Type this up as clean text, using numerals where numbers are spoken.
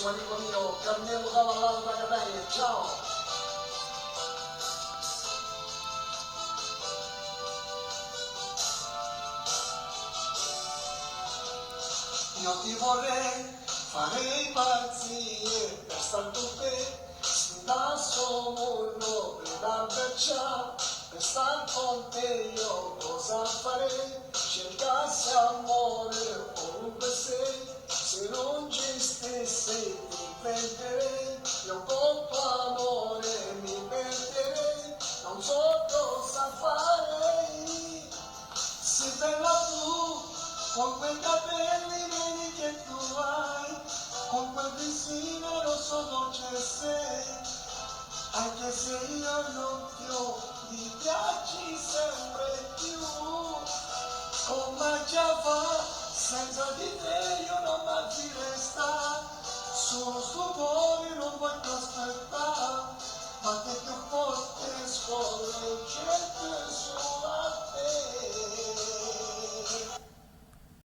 carissimo amico mio Carmelo Cavallato da Catania, ciao! Io ti vorrei fare impazzire per star con te, da solo da perciò, per star con te io cosa farei? Cercassi amore ovunque sei, se non ci stessi ti perderei, io con tuo amore mi perderei, non so cosa farei. Sei bella tu, con quei capelli neri che tu hai, con quel visino rosso dolce sei, anche se io non ti ho, ti piaci sempre più. Come già va, senza di te io non mi resta, solo stupore non voglio aspettare, ma che più forte scorre gente sulla